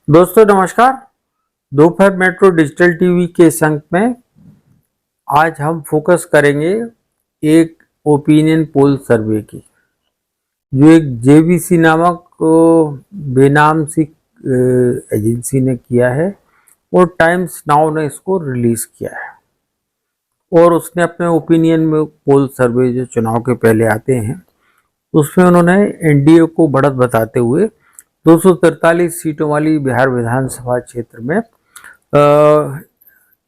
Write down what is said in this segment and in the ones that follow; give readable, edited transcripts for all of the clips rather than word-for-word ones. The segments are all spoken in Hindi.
दोस्तों नमस्कार। दोपहर मेट्रो डिजिटल टीवी के इस अंक में आज हम फोकस करेंगे एक ओपिनियन पोल सर्वे की, जो एक जेबीसी नामक बेनाम सी एजेंसी ने किया है और टाइम्स नाउ ने इसको रिलीज किया है। और उसने अपने ओपिनियन में पोल सर्वे जो चुनाव के पहले आते हैं उसमें उन्होंने एनडीए को बढ़त बताते हुए 243 सीटों वाली बिहार विधानसभा क्षेत्र में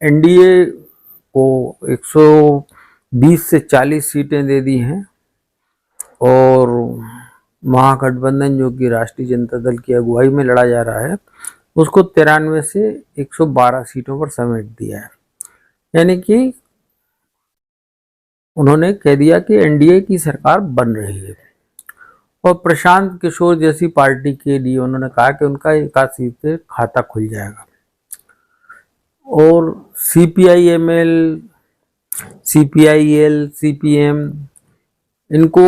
एनडीए को 120 से 40 सीटें दे दी हैं और महागठबंधन जो कि राष्ट्रीय जनता दल की अगुवाई में लड़ा जा रहा है उसको 93 से 112 सीटों पर समेट दिया है। यानी कि उन्होंने कह दिया कि एनडीए की सरकार बन रही है। और प्रशांत किशोर जैसी पार्टी के लिए उन्होंने कहा कि उनका 1 सीट से खाता खुल जाएगा। और सीपीआईएमएल, सीपीआईएल, सीपीएम इनको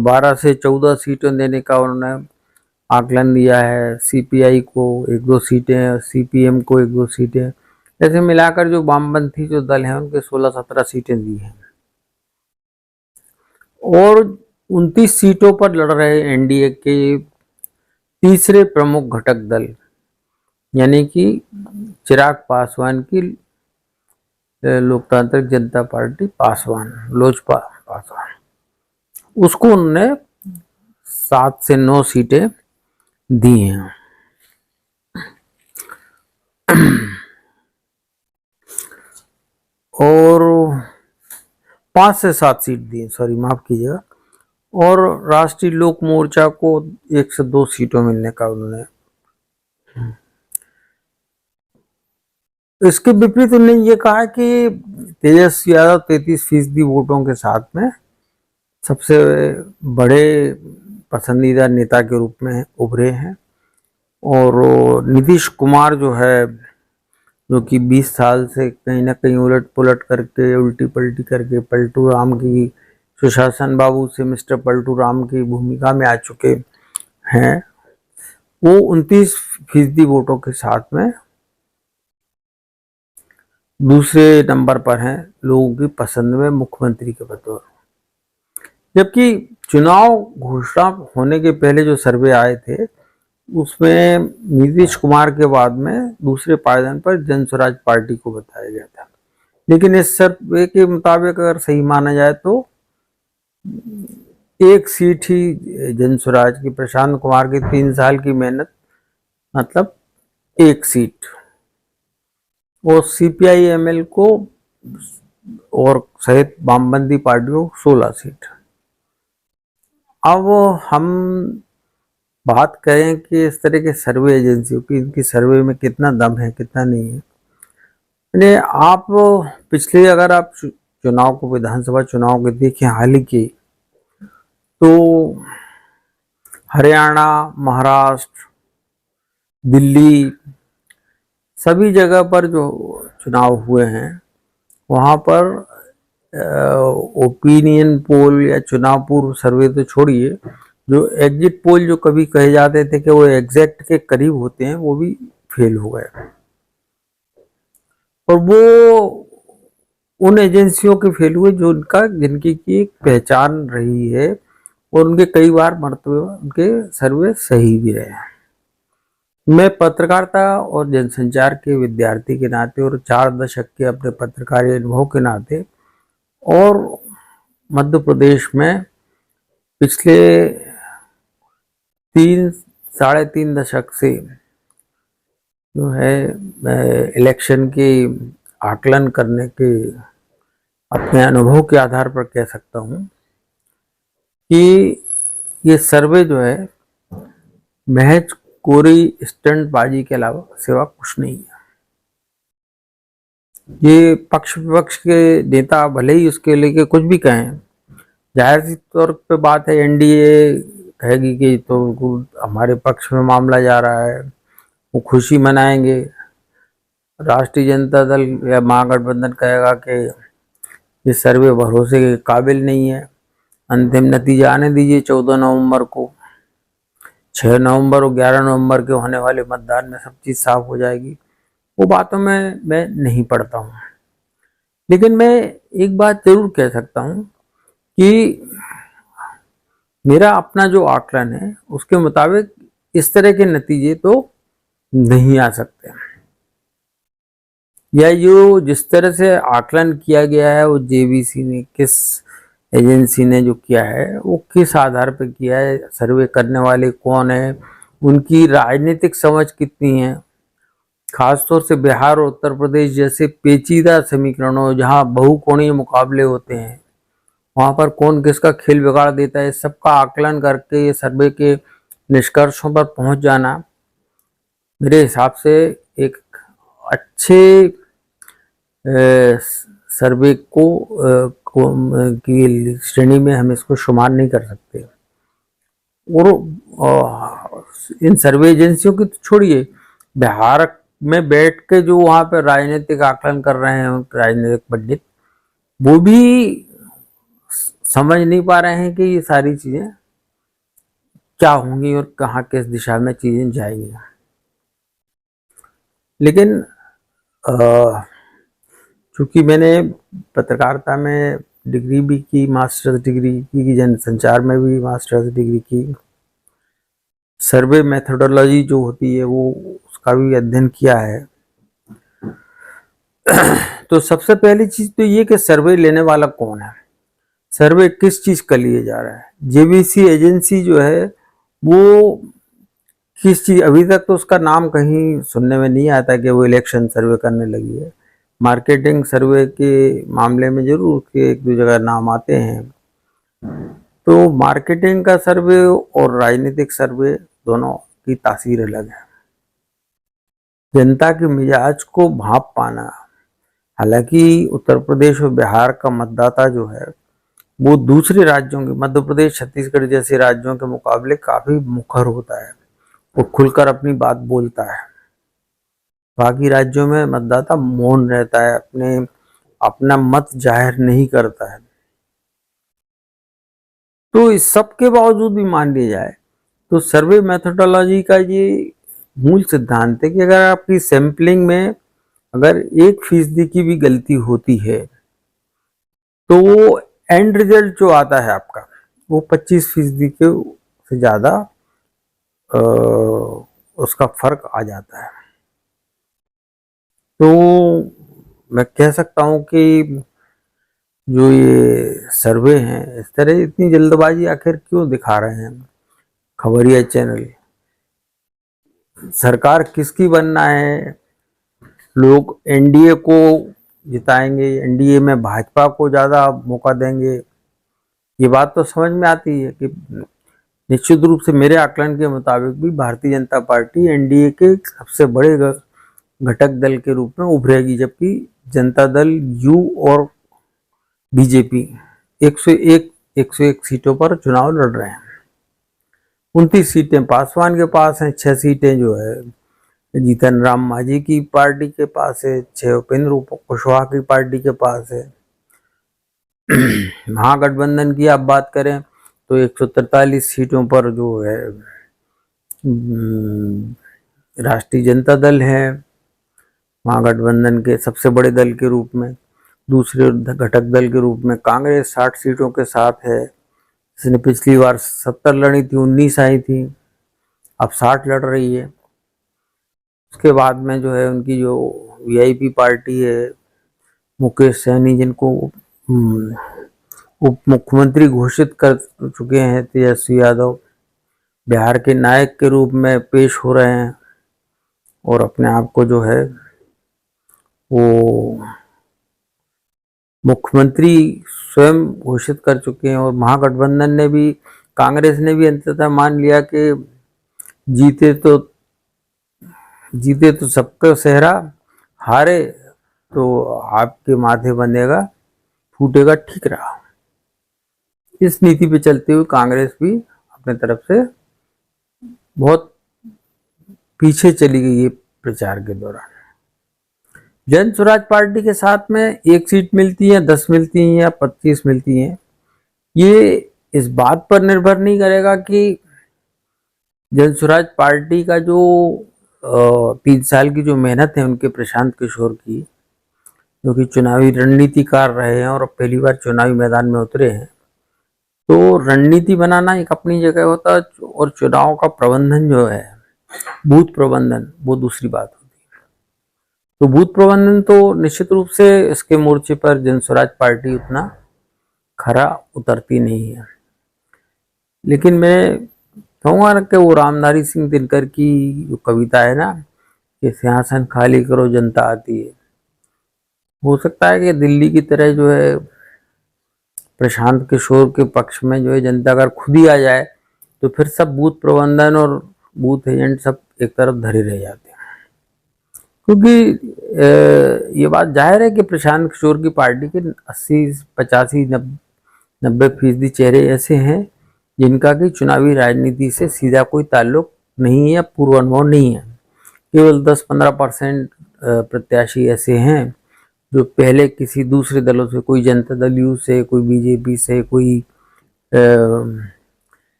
12 से 14 सीटें देने का उन्होंने आकलन दिया है। सीपीआई को 1-2 सीटें, सीपीएम को 1-2 सीटें, ऐसे मिलाकर जो वामपंथी जो दल हैं उनके 16-17 सीटें दी हैं। और 29 सीटों पर लड़ रहे एनडीए के तीसरे प्रमुख घटक दल यानी कि चिराग पासवान की लोकतांत्रिक जनता पार्टी पासवान, लोजपा पासवान, उसको उन्होंने 7 से 9 सीटें दी हैं। और 5 से 7 सीट दी, सॉरी माफ कीजिएगा। और राष्ट्रीय लोक मोर्चा को 1 से 2 सीटों मिलने का उन्होंने। इसके विपरीत उन्होंने ये कहा कि तेजस्वी यादव 33% वोटों के साथ में सबसे बड़े पसंदीदा नेता के रूप में उभरे हैं। और नीतीश कुमार जो है, जो कि 20 साल से कहीं ना कहीं उलट पुलट करके, उल्टी पलटी करके पलटू राम की, सुशासन बाबू से मिस्टर पलटू राम की भूमिका में आ चुके हैं, वो 29% वोटों के साथ में दूसरे नंबर पर हैं लोगों की पसंद में मुख्यमंत्री के बतौर। जबकि चुनाव घोषणा होने के पहले जो सर्वे आए थे उसमें नीतीश कुमार के बाद में दूसरे पायदान पर जन स्वराज पार्टी को बताया गया था। लेकिन इस सर्वे के मुताबिक अगर सही माना जाए तो 1 सीट ही जन स्वराज की, प्रशांत कुमार की 3 साल की मेहनत मतलब 1 सीट, और सीपीआईएमएल को और सहित वामपंथी पार्टियों को 16 सीट। अब हम बात करें कि इस तरह के सर्वे एजेंसियों की, इनकी सर्वे में कितना दम है कितना नहीं है। आप पिछले, अगर आप चुनाव को, विधानसभा चुनाव के देखें हाल ही के, तो हरियाणा, महाराष्ट्र, दिल्ली, सभी जगह पर जो चुनाव हुए हैं वहाँ पर ओपिनियन पोल या चुनाव पूर्व सर्वे तो छोड़िए, जो एग्जिट पोल जो कभी कहे जाते थे कि वो एग्जैक्ट के करीब होते हैं, वो भी फेल हो गए। और वो उन एजेंसियों के फेल हुए जिनकी की एक पहचान रही है और उनके कई बार मरते उनके सर्वे सही भी रहे हैं। मैं पत्रकारिता और जनसंचार के विद्यार्थी के नाते और 4 दशक के अपने पत्रकारी अनुभव के नाते और मध्य प्रदेश में पिछले 3-3.5 दशक से जो है इलेक्शन के आकलन करने के अपने अनुभव के आधार पर कह सकता हूँ कि ये सर्वे जो है महज कोरी स्टंटबाजी के अलावा सिवा कुछ नहीं है। ये पक्ष विपक्ष के नेता भले ही उसके लेके कुछ भी कहें, जाहिर सी तौर पे बात है, एनडीए कहेगी कि तो हमारे पक्ष में मामला जा रहा है, वो खुशी मनाएंगे। राष्ट्रीय जनता दल या महागठबंधन कहेगा कि ये सर्वे भरोसे के काबिल नहीं है, अंतिम नतीजा आने दीजिए 14 नवंबर को। 6 नवंबर और 11 नवंबर के होने वाले मतदान में सब चीज साफ हो जाएगी, वो बातों में मैं नहीं पड़ता हूँ। लेकिन मैं एक बात जरूर कह सकता हूँ कि मेरा अपना जो आकलन है उसके मुताबिक इस तरह के नतीजे तो नहीं आ सकते, या जो जिस तरह से आकलन किया गया है वो जेबीसी ने, किस एजेंसी ने जो किया है वो किस आधार पर किया है, सर्वे करने वाले कौन है, उनकी राजनीतिक समझ कितनी है। खासतौर से बिहार और उत्तर प्रदेश जैसे पेचीदा समीकरणों जहां बहुकोणीय मुकाबले होते हैं, वहां पर कौन किसका खेल बिगाड़ देता है, सबका आकलन करके ये सर्वे के निष्कर्षों पर पहुंच जाना मेरे हिसाब से एक अच्छे सर्वे की श्रेणी में हम इसको शुमार नहीं कर सकते। और इन सर्वे एजेंसियों की तो छोड़िए, बिहार में बैठ के जो वहां पर राजनीतिक आकलन कर रहे हैं राजनीतिक पंडित, वो भी समझ नहीं पा रहे हैं कि ये सारी चीजें क्या होंगी और कहाँ किस दिशा में चीजें जाएंगी। लेकिन चूंकि मैंने पत्रकारिता में डिग्री भी की, मास्टर्स डिग्री की, जनसंचार में भी मास्टर्स डिग्री की, सर्वे मेथोडोलॉजी जो होती है वो उसका भी अध्ययन किया है। तो सबसे पहली चीज तो ये कि सर्वे लेने वाला कौन है, सर्वे किस चीज का लिए जा रहा है। जेबीसी एजेंसी जो है वो किस चीज, अभी तक तो उसका नाम कहीं सुनने में नहीं आता कि वो इलेक्शन सर्वे करने लगी है। मार्केटिंग सर्वे के मामले में जरूर उसके एक दो जगह नाम आते हैं। तो मार्केटिंग का सर्वे और राजनीतिक सर्वे दोनों की तासीर अलग है। जनता के मिजाज को भांप पाना, हालांकि उत्तर प्रदेश और बिहार का मतदाता जो है वो दूसरे राज्यों के, मध्य प्रदेश छत्तीसगढ़ जैसे राज्यों के मुकाबले काफी मुखर होता है, वो खुलकर अपनी बात बोलता है। बाकी राज्यों में मतदाता मौन रहता है, अपना मत जाहिर नहीं करता है। तो इस सब के बावजूद भी मान लिया जाए तो सर्वे मेथोडोलॉजी का ये मूल सिद्धांत है कि अगर आपकी सैंपलिंग में अगर 1% की भी गलती होती है तो वो एंड रिजल्ट जो आता है आपका वो 25% के से ज्यादा उसका फर्क आ जाता है। तो मैं कह सकता हूँ कि जो ये सर्वे हैं, इस तरह इतनी जल्दबाजी आखिर क्यों दिखा रहे हैं खबरिया चैनल। सरकार किसकी बनना है, लोग एनडीए को जिताएंगे, एनडीए में भाजपा को ज्यादा मौका देंगे, ये बात तो समझ में आती है कि निश्चित रूप से मेरे आकलन के मुताबिक भी भारतीय जनता पार्टी एनडीए के सबसे बड़े घटक दल के रूप में उभरेगी, जबकि जनता दल यू और बीजेपी 101 सीटों पर चुनाव लड़ रहे हैं। 29 सीटें पासवान के पास हैं, 6 सीटें जो है जीतन राम मांझी की पार्टी के पास है, 6 उपेंद्र कुशवाहा की पार्टी के पास है। महागठबंधन की आप बात करें तो 143 सीटों पर जो है राष्ट्रीय जनता दल है महागठबंधन के सबसे बड़े दल के रूप में। दूसरे घटक दल के रूप में कांग्रेस 60 सीटों के साथ है, इसने पिछली बार 70 लड़ी थी, 19 आई थी, अब 60 लड़ रही है। उसके बाद में जो है उनकी जो वीआईपी पार्टी है, मुकेश सहनी जिनको उप मुख्यमंत्री घोषित कर चुके हैं तेजस्वी यादव, बिहार के नायक के रूप में पेश हो रहे हैं और अपने आप को जो है वो मुख्यमंत्री स्वयं घोषित कर चुके हैं। और महागठबंधन ने भी, कांग्रेस ने भी अंततः मान लिया कि जीते तो सबका सेहरा, हारे तो आपके माथे बंधेगा, फूटेगा ठीक रहा। इस नीति पे चलते हुए कांग्रेस भी अपने तरफ से बहुत पीछे चली गई है प्रचार के दौरान। जन स्वराज पार्टी के साथ में 1 सीट मिलती है, 10 मिलती है या 25 मिलती है, ये इस बात पर निर्भर नहीं करेगा कि जन स्वराज पार्टी का जो 3 साल की जो मेहनत है उनके प्रशांत किशोर की, जो कि चुनावी रणनीतिकार रहे हैं और अब पहली बार चुनावी मैदान में उतरे हैं, तो रणनीति बनाना एक अपनी जगह होता है और चुनाव का प्रबंधन जो है, बूथ प्रबंधन, वो दूसरी बात होती है। तो बूथ प्रबंधन तो निश्चित रूप से इसके मोर्चे पर जन स्वराज पार्टी उतना खरा उतरती नहीं है। लेकिन मैं कहूँगा ना कि वो रामधारी सिंह दिनकर की जो कविता है ना कि सिंहासन खाली करो जनता आती है, हो सकता है कि दिल्ली की तरह जो है प्रशांत किशोर के पक्ष में जो है जनता अगर खुद ही आ जाए तो फिर सब बूथ प्रबंधन और बूथ एजेंट सब एक तरफ धरे रह जाते हैं। क्योंकि ये बात जाहिर है कि प्रशांत किशोर की पार्टी के 80-85-90% चेहरे ऐसे हैं जिनका कि चुनावी राजनीति से सीधा कोई ताल्लुक नहीं है, पूर्व अनुभव नहीं है। केवल 10-15% प्रत्याशी ऐसे हैं जो पहले किसी दूसरे दलों से, कोई जनता दल यू से, कोई बीजेपी से, कोई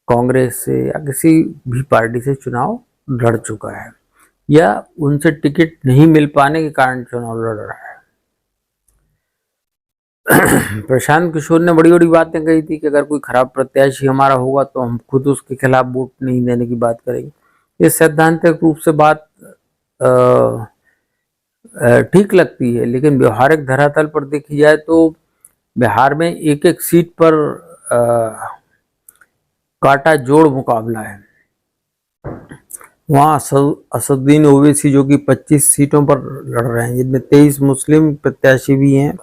कांग्रेस से या किसी भी पार्टी से चुनाव लड़ चुका है या उनसे टिकट नहीं मिल पाने के कारण चुनाव लड़ रहा है। प्रशांत किशोर ने बड़ी बड़ी बातें कही थी कि अगर कोई खराब प्रत्याशी हमारा होगा तो हम खुद उसके खिलाफ वोट नहीं देने की बात करेंगे। ये सैद्धांतिक रूप से बात ठीक लगती है, लेकिन व्यवहारिक धरातल पर देखी जाए तो बिहार में एक एक सीट पर काटा जोड़ मुकाबला है। वहाँ असदुद्दीन ओवैसी जो कि 25 सीटों पर लड़ रहे हैं, जिनमें 23 मुस्लिम प्रत्याशी भी हैं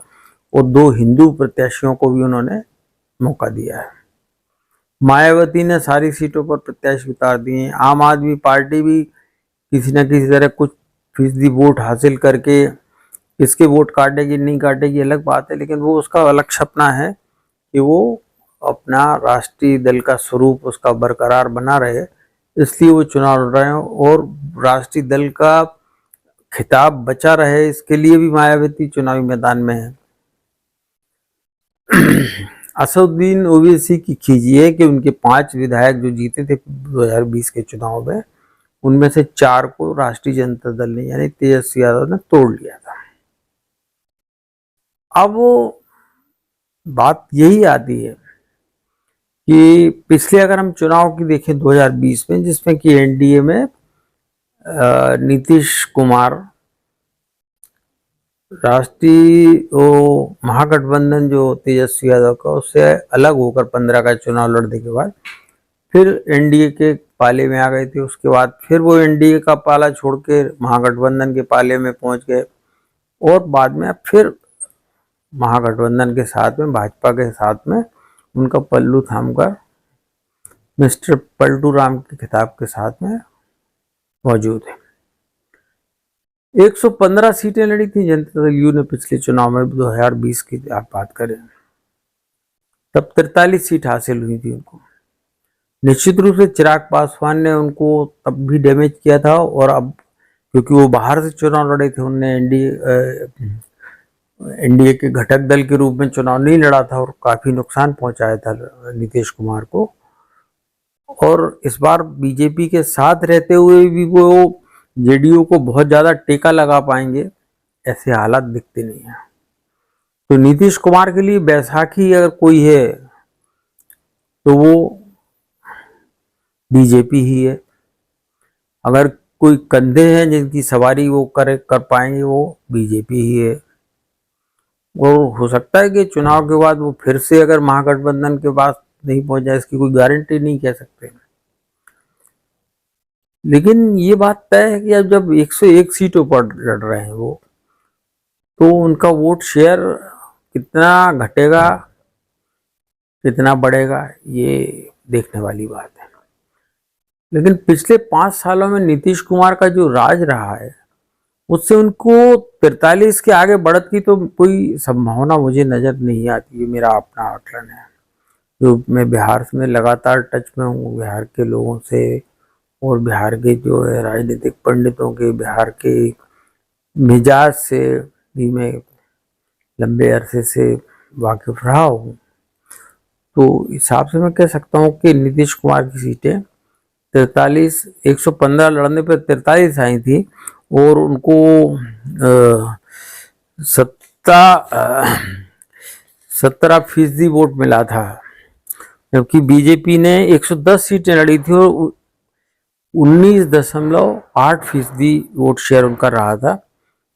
और 2 हिंदू प्रत्याशियों को भी उन्होंने मौका दिया है। मायावती ने सारी सीटों पर प्रत्याशी उतार दिए हैं। आम आदमी पार्टी भी किसी न किसी तरह कुछ फीसदी वोट हासिल करके किसके वोट काटेगी नहीं काटेगी अलग बात है, लेकिन वो उसका अलग सपना है कि वो अपना राष्ट्रीय दल का स्वरूप उसका बरकरार बना रहे, इसलिए वो चुनाव लड़ रहे हैं और राष्ट्रीय दल का खिताब बचा रहे, इसके लिए भी मायावती चुनावी मैदान में है। असदुद्दीन ओवैसी की खींचिए कि उनके 5 विधायक जो जीते थे 2020 के चुनाव में, उनमें से 4 को राष्ट्रीय जनता दल ने यानी तेजस्वी यादव ने तोड़ लिया था। अब वो बात यही आती है कि पिछले अगर हम चुनाव की देखें 2020 में, जिसमें कि एनडीए में नीतीश कुमार राष्ट्रीय महागठबंधन जो तेजस्वी यादव का, उससे अलग होकर 15 का चुनाव लड़ने के बाद फिर एनडीए के पाले में आ गए थे। उसके बाद फिर वो एनडीए का पाला छोड़ के महागठबंधन के पाले में पहुंच गए और बाद में फिर महागठबंधन के साथ में, भाजपा के साथ में उनका पल्लू थामकर मिस्टर पलटू राम के खिताब के साथ में मौजूद है। 115 सीटें लड़ी थी जनता दल यू ने पिछले चुनाव में 2020 की आप बात करें, तब 43 सीट हासिल हुई थी उनको। निश्चित रूप से चिराग पासवान ने उनको तब भी डैमेज किया था और अब क्योंकि वो बाहर से चुनाव लड़े थे, उनने एनडीए के घटक दल के रूप में चुनाव नहीं लड़ा था और काफी नुकसान पहुंचाया था नीतीश कुमार को। और इस बार बीजेपी के साथ रहते हुए भी वो जेडीयू को बहुत ज्यादा टेका लगा पाएंगे, ऐसे हालात दिखते नहीं है। तो नीतीश कुमार के लिए बैसाखी अगर कोई है तो वो बीजेपी ही है। अगर कोई कंधे हैं जिनकी सवारी वो कर पाएंगे वो बीजेपी ही है। और हो सकता है कि चुनाव के बाद वो फिर से अगर महागठबंधन के पास नहीं पहुंच जाए, इसकी कोई गारंटी नहीं कह सकते। लेकिन ये बात तय है कि अब जब 101 सीटों पर लड़ रहे हैं वो, तो उनका वोट शेयर कितना घटेगा कितना बढ़ेगा ये देखने वाली बात है। लेकिन पिछले 5 सालों में नीतीश कुमार का जो राज रहा है उससे उनको 43 के आगे बढ़त की तो कोई संभावना मुझे नजर नहीं आती है। मेरा अपना आकलन है, जो मैं बिहार में लगातार टच में हूँ, बिहार के लोगों से और बिहार के जो है राजनीतिक पंडितों के, बिहार के मिजाज से भी मैं लंबे अरसे से वाकिफ रहा हूँ। तो हिसाब से मैं कह सकता हूँ कि नीतीश कुमार की सीटें 43, 115 लड़ने पे 43 आई थी और उनको 17% वोट मिला था, जबकि बीजेपी ने 110 सीटें लड़ी थी और 19.8% वोट शेयर उनका रहा था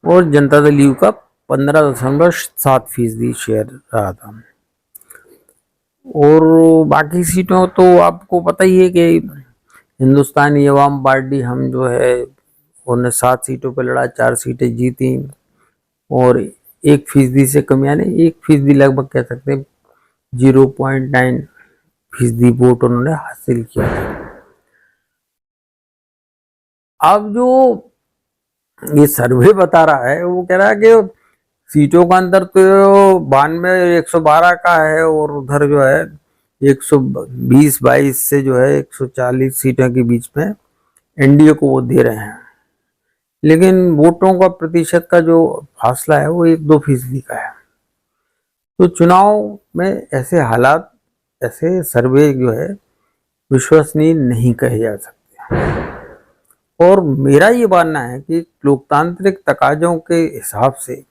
और जनता दल यू का 15.7% शेयर रहा था। और बाकी सीटों तो आपको पता ही है कि हिंदुस्तानी अवाम पार्टी हम जो है उन्होंने 7 सीटों पर लड़ा, 4 सीटें जीती और 1% से कम, यानी 1% लगभग कह सकते हैं, 0.9% वोट उन्होंने हासिल किया था। अब जो ये सर्वे बता रहा है वो कह रहा है कि सीटों का अंतर तो 92 112 का है और उधर जो है 120-22 से जो है 140 सीटों के बीच में एनडीए को वो दे रहे हैं, लेकिन वोटों का प्रतिशत का जो फासला है वो 1-2% का है। तो चुनाव में ऐसे हालात, ऐसे सर्वे जो है विश्वसनीय नहीं कहे जा सकते। और मेरा ये मानना है कि लोकतांत्रिक तकाजों के हिसाब से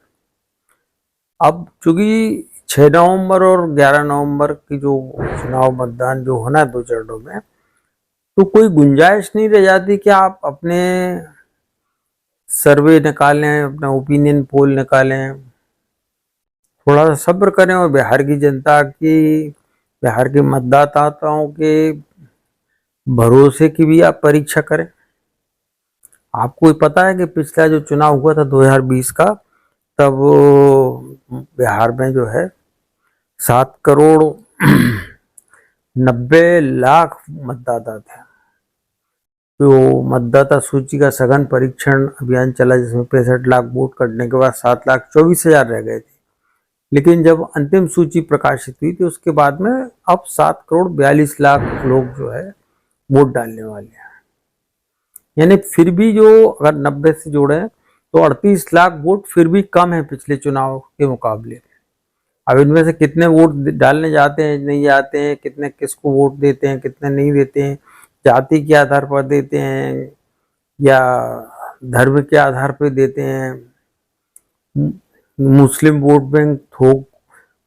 अब चूंकि 6 नवंबर और 11 नवंबर की जो चुनाव मतदान जो होना है 2 चरणों में, तो कोई गुंजाइश नहीं रह जाती कि आप अपने सर्वे निकालें, अपना ओपिनियन पोल निकालें। थोड़ा सा सब्र करें और बिहार की जनता की, बिहार के मतदाताओं के भरोसे की भी आप परीक्षा करें। आपको पता है कि पिछला जो चुनाव हुआ था 2020 का, तब बिहार में जो है 7,90,00,000 मतदाता थे। तो मतदाता सूची का सघन परीक्षण अभियान चला जिसमें 65 लाख वोट करने के बाद 7,24,000 रह गए थे, लेकिन जब अंतिम सूची प्रकाशित हुई तो उसके बाद में अब 7,42,00,000 लोग जो है वोट डालने वाले हैं। यानी फिर भी जो अगर 90 से जोड़े तो 38 लाख वोट फिर भी कम है पिछले चुनाव के मुकाबले। अब इनमें से कितने वोट डालने जाते हैं, नहीं जाते हैं, कितने किसको वोट देते हैं, कितने नहीं देते हैं, जाति के आधार पर देते हैं या धर्म के आधार पर देते हैं, मुस्लिम वोट बैंक थोक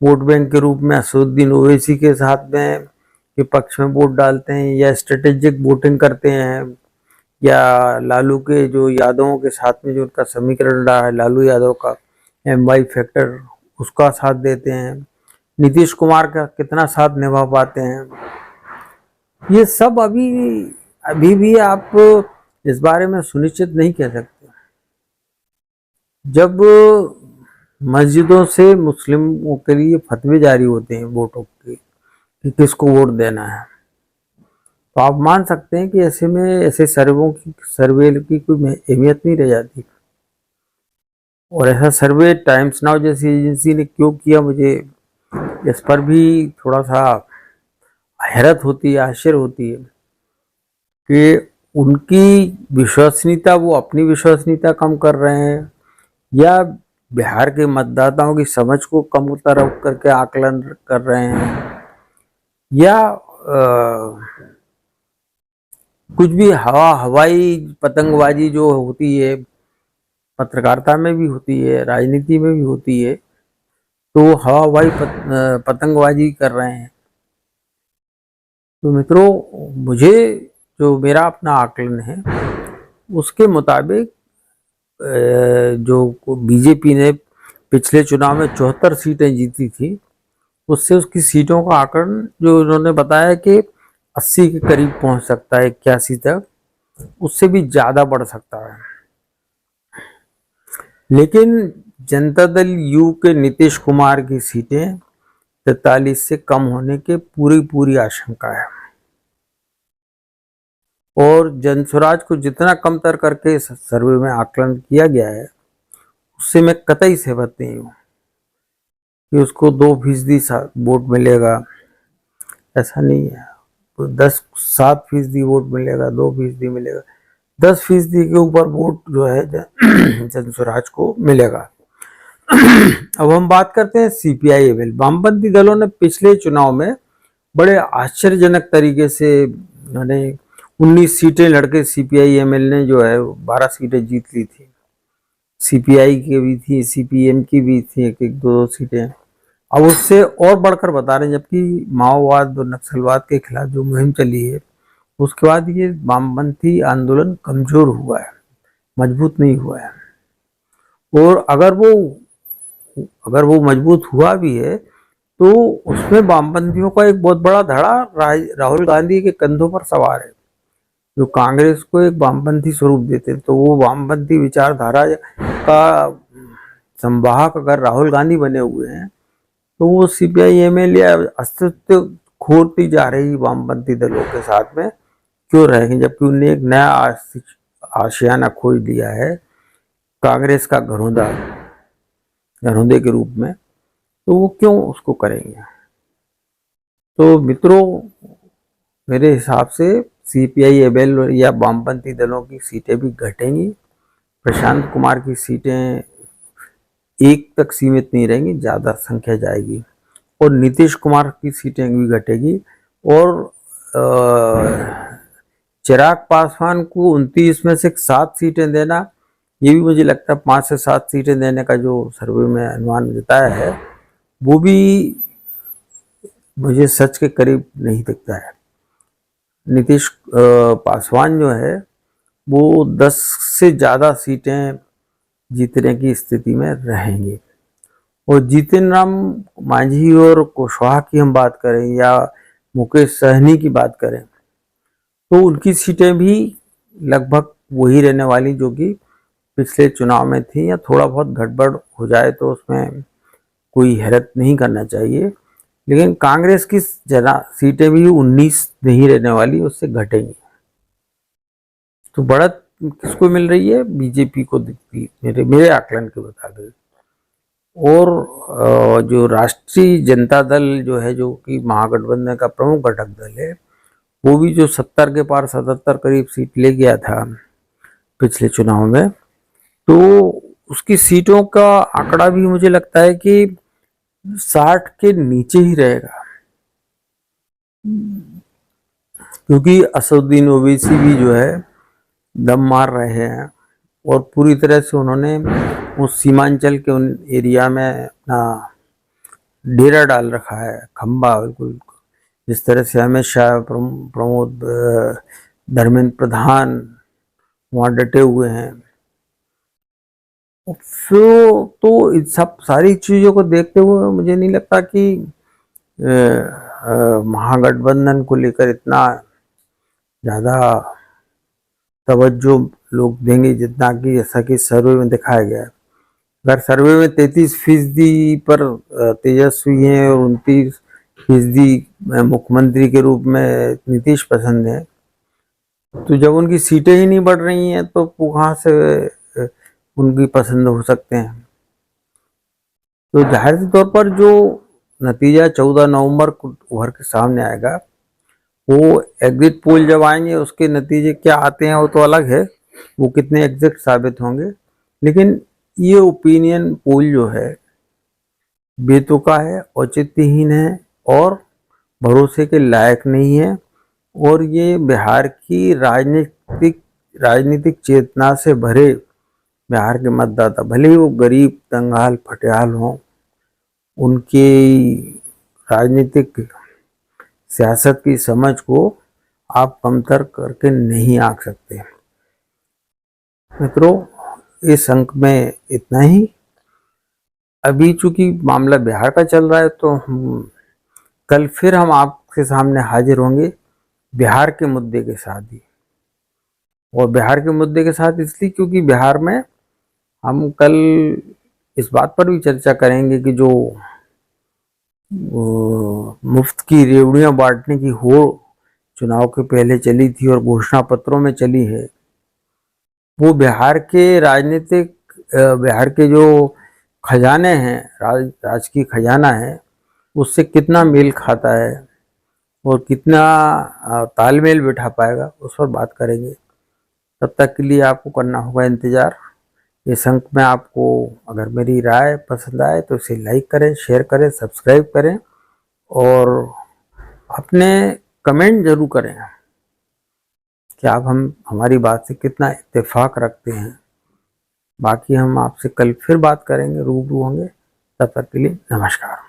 वोट बैंक के रूप में असदुद्दीन ओवैसी के साथ में के पक्ष में वोट डालते हैं या स्ट्रेटेजिक वोटिंग करते हैं, या लालू के जो यादवों के साथ में जो उनका समीकरण रहा है लालू यादव का MY फैक्टर, उसका साथ देते हैं, नीतीश कुमार का कितना साथ निभा पाते हैं। ये सब अभी भी आप इस बारे में सुनिश्चित नहीं कह सकते। जब मस्जिदों से मुस्लिमों के लिए फतवे जारी होते हैं वोटों के कि किसको वोट देना है, तो आप मान सकते हैं कि ऐसे में ऐसे सर्वे की कोई अहमियत नहीं रह जाती। और ऐसा सर्वे टाइम्स नाउ जैसी एजेंसी ने क्यों किया, मुझे इस पर भी थोड़ा सा हैरत होती है, आश्चर्य होती है कि उनकी विश्वसनीयता, वो अपनी विश्वसनीयता कम कर रहे हैं या बिहार के मतदाताओं की समझ को कम तरफ करके आकलन कर रहे हैं, या कुछ भी हवाई पतंगबाजी जो होती है, पत्रकारिता में भी होती है, राजनीति में भी होती है, तो हवाई पतंगबाजी कर रहे हैं। तो मित्रों, मुझे जो मेरा अपना आकलन है उसके मुताबिक जो बीजेपी ने पिछले चुनाव में 74 सीटें जीती थी, उससे उसकी सीटों का आकलन जो उन्होंने बताया कि 80 के करीब पहुंच सकता है, 81 तक, उससे भी ज़्यादा बढ़ सकता है। लेकिन जनता दल यू के नीतीश कुमार की सीटें 43 से कम होने के पूरी आशंका है। और जनस्वराज को जितना कमतर करके इस सर्वे में आकलन किया गया है, उससे मैं कतई सहमत नहीं हूँ कि उसको 2% वोट मिलेगा। ऐसा नहीं है, 7% वोट मिलेगा, 2% मिलेगा, 10% के ऊपर वोट जो है जनस्वराज को मिलेगा। अब हम बात करते हैं CPI-ML। वामपंथी दलों ने पिछले चुनाव में बड़े आश्चर्यजनक तरीके से उन्होंने 19 सीटें लड़के सीपीआई एमएल ने जो है 12 सीटें जीत ली थी। सीपीआई की भी थी, सीपीएम की भी थी, एक एक दो सीटें। अब उससे और बढ़कर बता रहे हैं, जबकि माओवाद और नक्सलवाद के खिलाफ जो मुहिम चली है उसके बाद ये वामपंथी आंदोलन कमजोर हुआ है, मजबूत नहीं हुआ है। और अगर वो मजबूत हुआ भी है तो उसमें वामपंथियों का एक बहुत बड़ा धड़ा राहुल गांधी के कंधों पर सवार है, जो कांग्रेस को एक वामपंथी स्वरूप देते। तो वो वामपंथी विचारधारा का संवाहक अगर राहुल गांधी बने हुए हैं तो वो सीपीआई एमएल या अस्तित्व खोती जा रही वामपंथी दलों के साथ में क्यों रहेंगे, जबकि उन्हें एक नया आशियाना खोज लिया है कांग्रेस का घरौंदे के रूप में, तो वो क्यों उसको करेंगे। तो मित्रों, मेरे हिसाब से सीपीआई एमएल या वामपंथी दलों की सीटें भी घटेंगी। प्रशांत कुमार की सीटें एक तक सीमित नहीं रहेंगी, ज़्यादा संख्या जाएगी। और नीतीश कुमार की सीटें भी घटेगी। और चिराग पासवान को 29 में से 7 सीटें देना, ये भी मुझे लगता है 5 से 7 सीटें देने का जो सर्वे में अनुमान जताया है वो भी मुझे सच के करीब नहीं दिखता है। नीतीश पासवान जो है वो 10 से ज़्यादा सीटें जीतने की स्थिति में रहेंगे। और जीतन राम मांझी और कुशवाहा की हम बात करें या मुकेश सहनी की बात करें तो उनकी सीटें भी लगभग वही रहने वाली जो कि पिछले चुनाव में थी, या थोड़ा बहुत गड़बड़ हो जाए तो उसमें कोई हैरत नहीं करना चाहिए। लेकिन कांग्रेस की सीटें भी 19 नहीं रहने वाली, उससे घटेंगी। तो बढ़त किसको मिल रही है? बीजेपी को दिखती मेरे आकलन के मुताबिक। और जो राष्ट्रीय जनता दल जो है, जो कि महागठबंधन का प्रमुख घटक दल है, वो भी जो 70 के पार 77 करीब सीट ले गया था पिछले चुनाव में, तो उसकी सीटों का आंकड़ा भी मुझे लगता है कि 60 के नीचे ही रहेगा, क्योंकि असदुद्दीन ओवैसी भी जो है दम मार रहे हैं और पूरी तरह से उन्होंने उस सीमांचल के उन एरिया में अपना डेरा डाल रखा है, खंबा। बिल्कुल जिस तरह से अमित शाह, प्रमोद, धर्मेंद्र प्रधान वहाँ डटे हुए हैं। तो इन सब सारी चीज़ों को देखते हुए मुझे नहीं लगता कि महागठबंधन को लेकर इतना ज़्यादा तवज्जो लोग देंगे जितना कि जैसा कि सर्वे में दिखाया गया है। अगर सर्वे में 33% पर तेजस्वी हैं और 29% मुख्यमंत्री के रूप में नीतीश पसंद है, तो जब उनकी सीटें ही नहीं बढ़ रही हैं तो कहाँ से उनकी पसंद हो सकते हैं। तो जाहिर तौर पर जो नतीजा 14 नवंबर को उभर के सामने आएगा, वो एग्जिट पोल जब आएंगे उसके नतीजे क्या आते हैं वो तो अलग है, वो कितने एग्जैक्ट साबित होंगे। लेकिन ये ओपिनियन पोल जो है बेतुका है, औचित्यहीन है और भरोसे के लायक नहीं है। और ये बिहार की राजनीतिक चेतना से भरे बिहार के मतदाता, भले ही वो गरीब, दंगाल, फटियाल हों, उनकी राजनीतिक सियासत की समझ को आप कमतर करके नहीं आंक सकते। मित्रों, इस अंक में इतना ही। अभी चूंकि मामला बिहार का चल रहा है तो कल फिर हम आपके सामने हाजिर होंगे बिहार के मुद्दे के साथ ही। और बिहार के मुद्दे के साथ इसलिए क्योंकि बिहार में हम कल इस बात पर भी चर्चा करेंगे कि जो मुफ्त की रेवड़ियां बांटने की हो चुनाव के पहले चली थी और घोषणा पत्रों में चली है, वो बिहार के जो खजाने हैं, राजकीय खजाना है, उससे कितना मेल खाता है और कितना तालमेल बिठा पाएगा, उस पर बात करेंगे। तब तक के लिए आपको करना होगा इंतज़ार। इस अंक में आपको अगर मेरी राय पसंद आए तो इसे लाइक करें, शेयर करें, सब्सक्राइब करें और अपने कमेंट जरूर करें। कि आप हमारी बात से कितना इत्तेफाक रखते हैं। बाकी हम आपसे कल फिर बात करेंगे, रूबरू होंगे। तब तक के लिए नमस्कार।